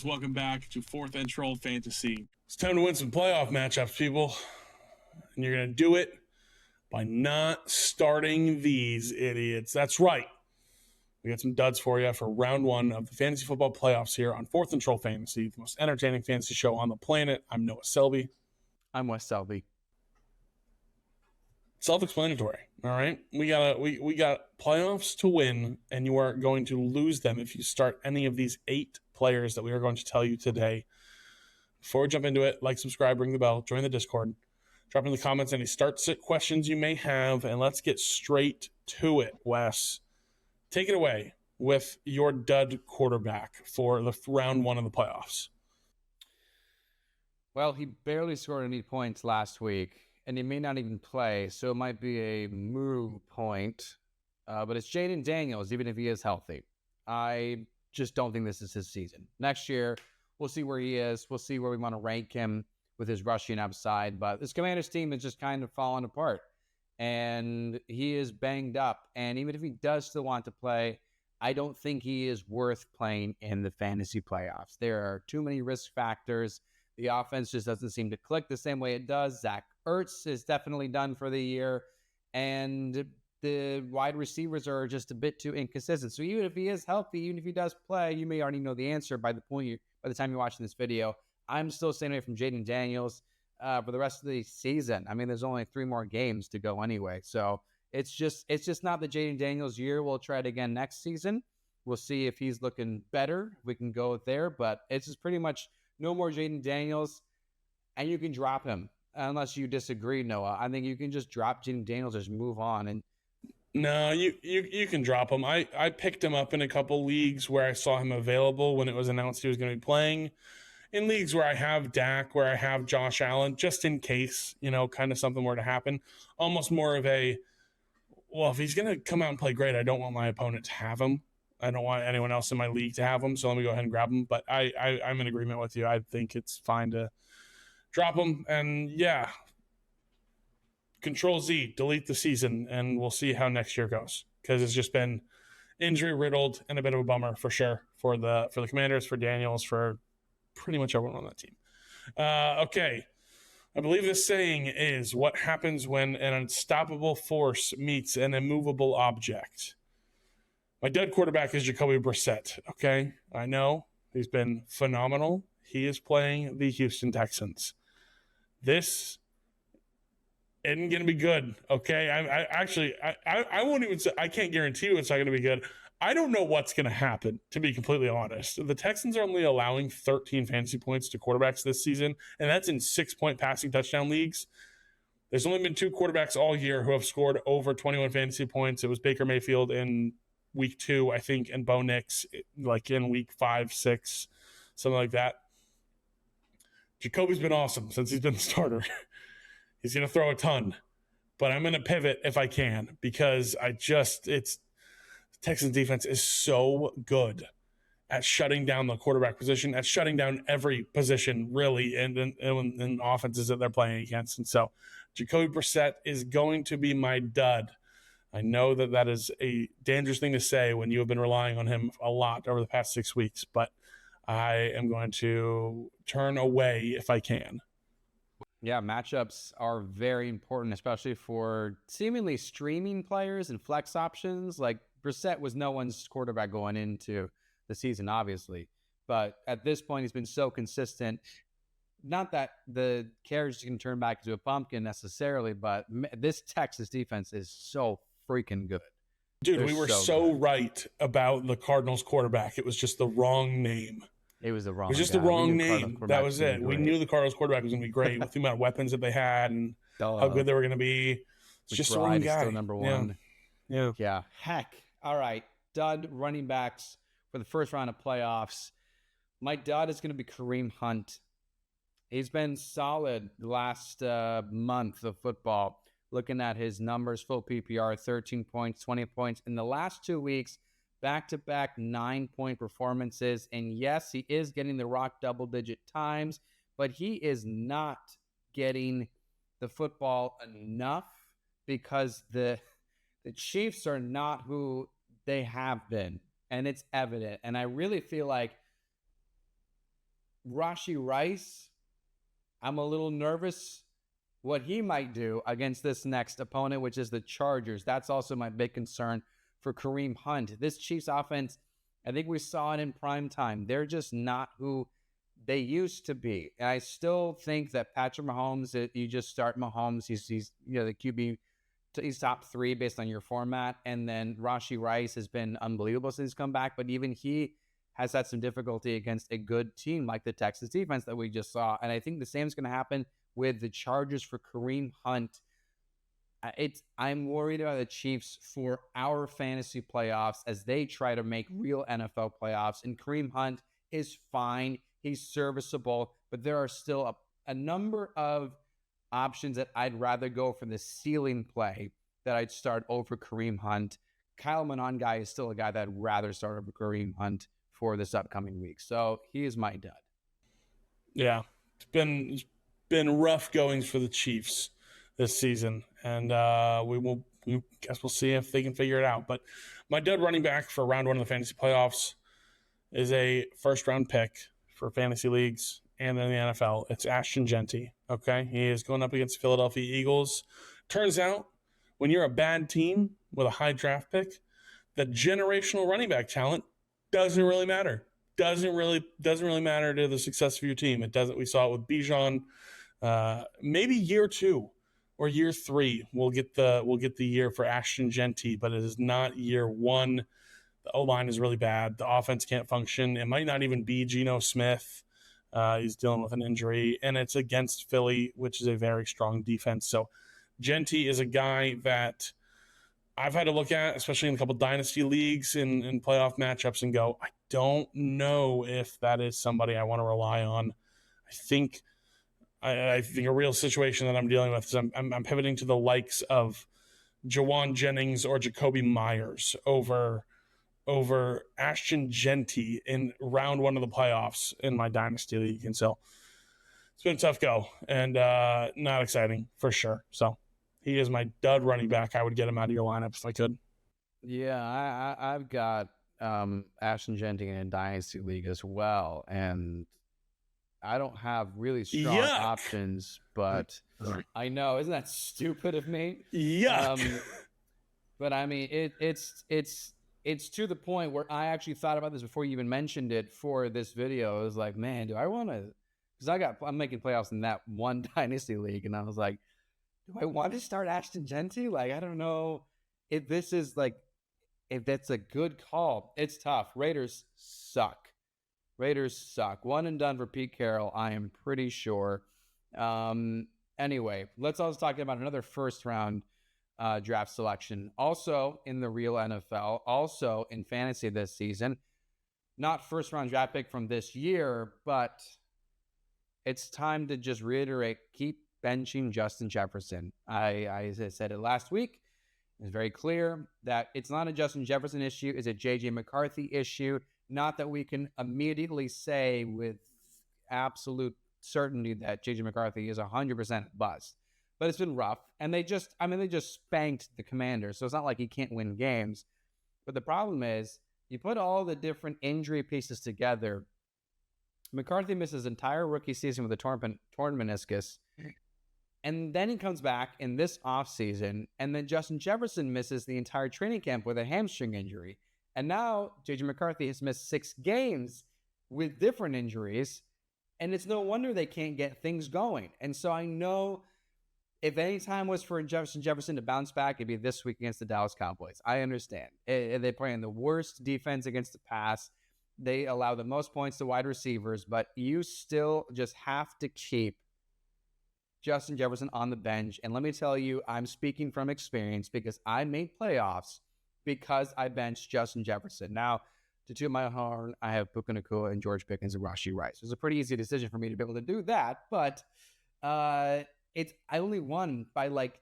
Welcome back to Fourth and Troll Fantasy. It's time to win some playoff matchups, people. And you're going to do it by not starting these idiots. That's right. We got some duds for you for round one of the fantasy football playoffs here on Fourth and Troll Fantasy, the most entertaining fantasy show on the planet. I'm Noah Selby. I'm Wes Selby. Self-explanatory, all right? We got playoffs to win, and you are going to lose them if you start any of these 8 players that we are going to tell you today. Before we jump into it, like, subscribe, ring the bell, join the Discord, drop in the comments any start-sit questions you may have, and let's get straight to it, Wes. Take it away with your dud quarterback for the round one of the playoffs. Well, he barely scored any points last week, and he may not even play, so it might be a moo point. But it's Jayden Daniels, even if he is healthy. I just don't think this is his season. Next year, we'll see where he is. We'll see where we want to rank him with his rushing upside. But this Commanders team is just kind of falling apart, and he is banged up. And even if he does still want to play, I don't think he is worth playing in the fantasy playoffs. There are too many risk factors. The offense just doesn't seem to click the same way it does. Zach Ertz is definitely done for the year, and the wide receivers are just a bit too inconsistent. So even if he is healthy, even if he does play, you may already know the answer by the time you're watching this video. I'm still staying away from Jayden Daniels for the rest of the season. I mean, there's only 3 more games to go anyway, so it's just not the Jayden Daniels year. We'll try it again next season. We'll see if he's looking better. We can go there, but it's just pretty much no more Jayden Daniels, and you can drop him unless you disagree, Noah. I think you can just drop Jayden Daniels, just move on. And no, you can drop him. I picked him up in a couple leagues where I saw him available when it was announced he was going to be playing. In leagues where I have Dak, where I have Josh Allen, just in case, kind of something were to happen. Almost more of a, well, if he's going to come out and play great, I don't want my opponent to have him. I don't want anyone else in my league to have him, so let me go ahead and grab him. But I'm in agreement with you. I think it's fine to drop him. And, yeah, Control-Z, delete the season, and we'll see how next year goes. Because it's just been injury-riddled and a bit of a bummer for sure for the Commanders, for Daniels, for pretty much everyone on that team. Okay. I believe this saying is, what happens when an unstoppable force meets an immovable object? My dud quarterback is Jacoby Brissett, okay? I know he's been phenomenal. He is playing the Houston Texans. This isn't going to be good, okay? I won't even say, I can't guarantee you it's not going to be good. I don't know what's going to happen, to be completely honest. The Texans are only allowing 13 fantasy points to quarterbacks this season, and that's in 6-point passing touchdown leagues. There's only been 2 quarterbacks all year who have scored over 21 fantasy points. It was Baker Mayfield in week 2, I think, and Bo Nix, like in week 5, 6, something like that. Jacoby's been awesome since he's been the starter. He's going to throw a ton, but I'm going to pivot if I can because Texans defense is so good at shutting down the quarterback position, at shutting down every position, really, in offenses that they're playing against. And so Jacoby Brissett is going to be my dud. I know that is a dangerous thing to say when you have been relying on him a lot over the past 6 weeks, but I am going to turn away if I can. Yeah, matchups are very important, especially for seemingly streaming players and flex options. Like Brissett was no one's quarterback going into the season, obviously. But at this point, he's been so consistent. Not that the carriage can turn back into a pumpkin necessarily, but this Texas defense is so freaking good. Dude, we were so right about the Cardinals quarterback. It was just the wrong name. It was the wrong. It was just guy. the wrong name. That was it. We knew the Cardinals quarterback was going to be great with the amount of weapons that they had and how good they were going to be. It's just the wrong guy. Still number 1. Yeah. Heck. All right. Dud running backs for the first round of playoffs. My dud is going to be Kareem Hunt. He's been solid the last month of football. Looking at his numbers, full PPR, 13 points, 20 points. In the last 2 weeks, back-to-back 9-point performances. And yes, he is getting the rock double-digit times, but he is not getting the football enough because the Chiefs are not who they have been, and it's evident. And I really feel like Rashee Rice, I'm a little nervous what he might do against this next opponent, which is the Chargers. That's also my big concern for Kareem Hunt. This Chiefs offense, I think we saw it in prime time. They're just not who they used to be. And I still think that Patrick Mahomes, you just start Mahomes. He's the QB. He's top 3 based on your format. And then Rashee Rice has been unbelievable since he's come back. But even he has had some difficulty against a good team like the Texas defense that we just saw. And I think the same is going to happen with the Chargers for Kareem Hunt. I'm worried about the Chiefs for our fantasy playoffs as they try to make real NFL playoffs. And Kareem Hunt is fine. He's serviceable. But there are still a number of options that I'd rather go for the ceiling play that I'd start over Kareem Hunt. Kyle Monangai is still a guy that I'd rather start over Kareem Hunt for this upcoming week. So he is my dud. Yeah, it's been rough goings for the Chiefs this season, and we guess we'll see if they can figure it out. But my dud running back for round 1 of the fantasy playoffs is a first-round pick for fantasy leagues and in the NFL. It's Ashton Jeanty. Okay, he is going up against Philadelphia Eagles. Turns out, when you're a bad team with a high draft pick, the generational running back talent doesn't really matter. Doesn't really matter to the success of your team. It doesn't. We saw it with Bijan. Maybe year 2 or year 3 we'll get the year for Ashton Jeanty, but it is not year 1. The O-line is really bad. The offense can't function. It might not even be Geno Smith. He's dealing with an injury, and it's against Philly, which is a very strong defense. So Jeanty is a guy that I've had to look at, especially in a couple dynasty leagues and playoff matchups, and go, I don't know if that is somebody I want to rely on. I think a real situation that I'm dealing with is I'm pivoting to the likes of Jawan Jennings or Jacoby Myers over Ashton Jeanty in round 1 of the playoffs in my dynasty league. And so it's been a tough go and not exciting for sure. So he is my dud running back. I would get him out of your lineup if I could. Yeah, I've got Ashton Jeanty in a dynasty league as well. And I don't have really strong options, but I know, isn't that stupid of me? Yeah. But I mean, it's to the point where I actually thought about this before you even mentioned it for this video. I was like, man, do I want to? Because I'm making playoffs in that one dynasty league, and I was like, do I want to start Ashton Jeanty? Like, I don't know if this is like, if that's a good call. It's tough. Raiders suck. One and done for Pete Carroll, I am pretty sure. Anyway, let's also talk about another first round draft selection. Also in the real NFL, also in fantasy this season. Not first round draft pick from this year, but it's time to just reiterate, keep benching Justin Jefferson. I said it last week. It's very clear that it's not a Justin Jefferson issue, it's a JJ McCarthy issue. Not that we can immediately say with absolute certainty that JJ McCarthy is 100% bust. But it's been rough. And they just spanked the Commanders. So it's not like he can't win games. But the problem is, you put all the different injury pieces together. McCarthy misses his entire rookie season with a torn meniscus. And then he comes back in this offseason. And then Justin Jefferson misses the entire training camp with a hamstring injury. And now JJ McCarthy has missed 6 games with different injuries. And it's no wonder they can't get things going. And so I know if any time was for Justin Jefferson to bounce back, it'd be this week against the Dallas Cowboys. I understand. They play in the worst defense against the pass. They allow the most points to wide receivers, but you still just have to keep Justin Jefferson on the bench. And let me tell you, I'm speaking from experience because I made playoffs because I benched Justin Jefferson. Now, to toot my horn, I have Puka Nacua and George Pickens and Rashee Rice. It was a pretty easy decision for me to be able to do that, but I only won by like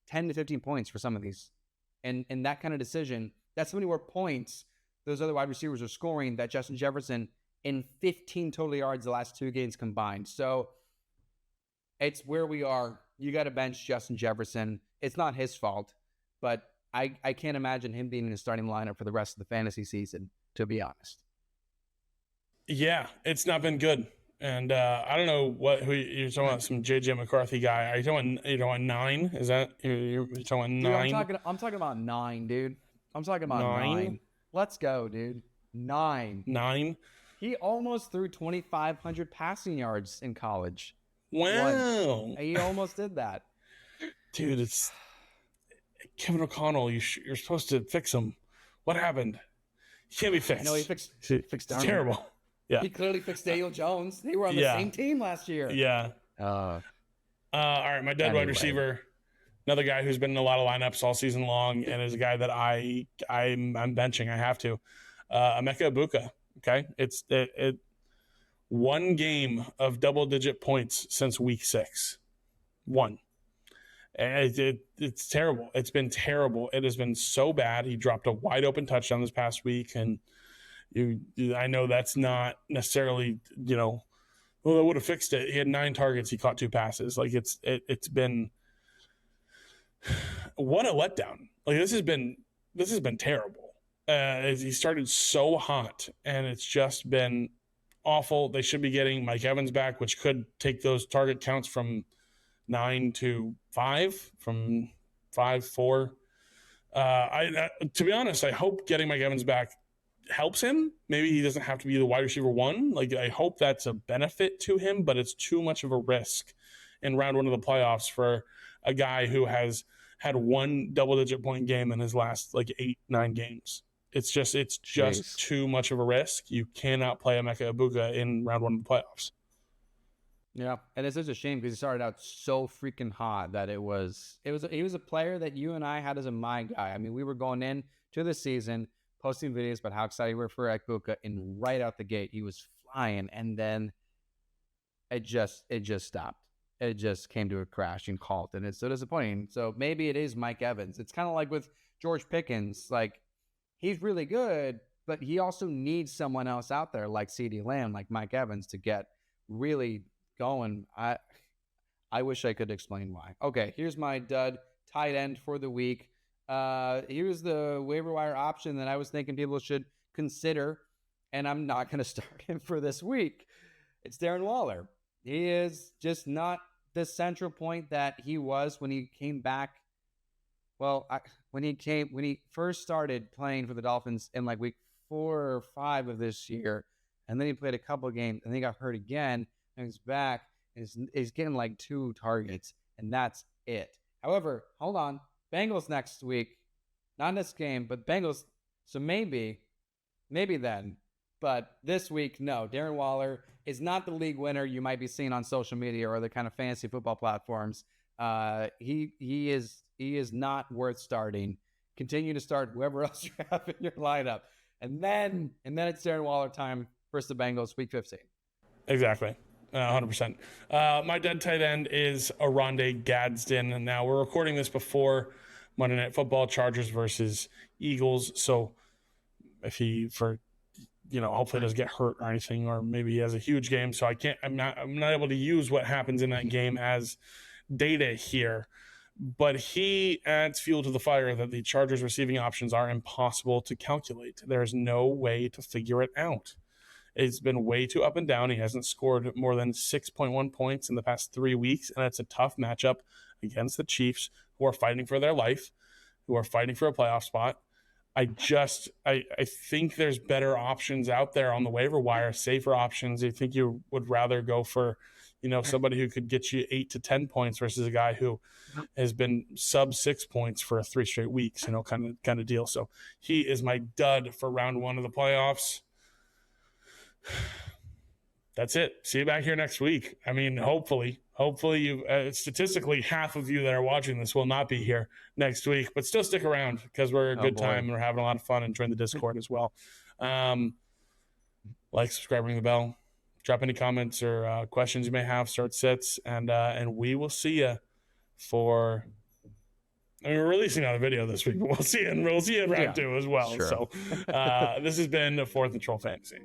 10 to 15 points for some of these. And that kind of decision, that's how many more points those other wide receivers are scoring that Justin Jefferson in 15 total yards the last 2 games combined. So it's where we are. You got to bench Justin Jefferson. It's not his fault, but I can't imagine him being in the starting lineup for the rest of the fantasy season, to be honest. Yeah, it's not been good. And I don't know who you're talking about. Some JJ McCarthy guy. Are you talking 9? Is that you're talking 9? Dude, I'm talking about 9, dude. I'm talking about 9? 9. Let's go, dude. 9. 9. He almost threw 2,500 passing yards in college. Wow. He almost did that. Dude, it's Kevin O'Connell. You're supposed to fix him. What happened? He can't be fixed. I know he fixed It's terrible. Yeah. He clearly fixed Daniel Jones. They were on the same team last year. Yeah. All right, my dead wide receiver, another guy who's been in a lot of lineups all season long, and is a guy that I'm benching. I have to. Emeka Egbuka. Okay, it's one game of double-digit points since week 6. One. And it's terrible. It's been terrible. It has been so bad. He dropped a wide open touchdown this past week, and I know that's not necessarily, well, that would have fixed it. He had 9 targets. He caught 2 passes. Like it's been what a letdown. Like this has been terrible. He started so hot, and it's just been awful. They should be getting Mike Evans back, which could take those target counts from 9 to 5, from 5, 4. To be honest, I hope getting Mike Evans back helps him. Maybe he doesn't have to be the wide receiver 1. Like, I hope that's a benefit to him, but it's too much of a risk in round 1 of the playoffs for a guy who has had 1 double-digit point game in his last 8-9 games. It's just too much of a risk. You cannot play Emeka Egbuka in round 1 of the playoffs. Yeah, and it's such a shame because he started out so freaking hot that he was a player that you and I had as a my guy. I mean, we were going in to the season posting videos about how excited we were for Egbuka, and right out the gate he was flying, and then it just stopped. It just came to a crashing halt, and it's so disappointing. So maybe it is Mike Evans. It's kind of like with George Pickens. Like, he's really good, but he also needs someone else out there like CeeDee Lamb, like Mike Evans, to get really going. I wish I could explain why. Okay, here's my dud tight end for the week. Here's the waiver wire option that I was thinking people should consider, and I'm not going to start him for this week. It's Darren Waller. He is just not the central point that he was when he came back. Well, when he first started playing for the Dolphins in week 4 or 5 of this year, and then he played a couple of games, and then he got hurt again, and he's back, and he's getting 2 targets, and that's it. However, hold on, Bengals next week, not in this game, but Bengals. So maybe then. But this week, no. Darren Waller is not the league winner you might be seeing on social media or other kind of fantasy football platforms. He is not worth starting. Continue to start whoever else you have in your lineup, and then it's Darren Waller time versus the Bengals, week 15. Exactly. 100%. My dead tight end is Oronde Gadsden. And now we're recording this before Monday Night Football, Chargers versus Eagles. So if he, hopefully doesn't get hurt or anything, or maybe he has a huge game. So I'm not able to use what happens in that game as data here. But he adds fuel to the fire that the Chargers receiving options are impossible to calculate. There's no way to figure it out. It's been way too up and down. He hasn't scored more than 6.1 points in the past 3 weeks, and it's a tough matchup against the Chiefs, who are fighting for their life, who are fighting for a playoff spot. I think there's better options out there on the waiver wire, safer options. I think you would rather go for, somebody who could get you 8 to 10 points versus a guy who has been sub 6 points for 3 straight weeks, kind of deal. So he is my dud for round 1 of the playoffs. That's it. See you back here next week. I mean, hopefully you statistically half of you that are watching this will not be here next week, but still stick around because we're a good time and we're having a lot of fun, and join the Discord as well. Like, subscribe, ring the bell, drop any comments or questions you may have, start sits, and we will see you for. We're releasing another video this week, but we'll see you in round 2 as well. Sure. So this has been 4th and Troll Fantasy.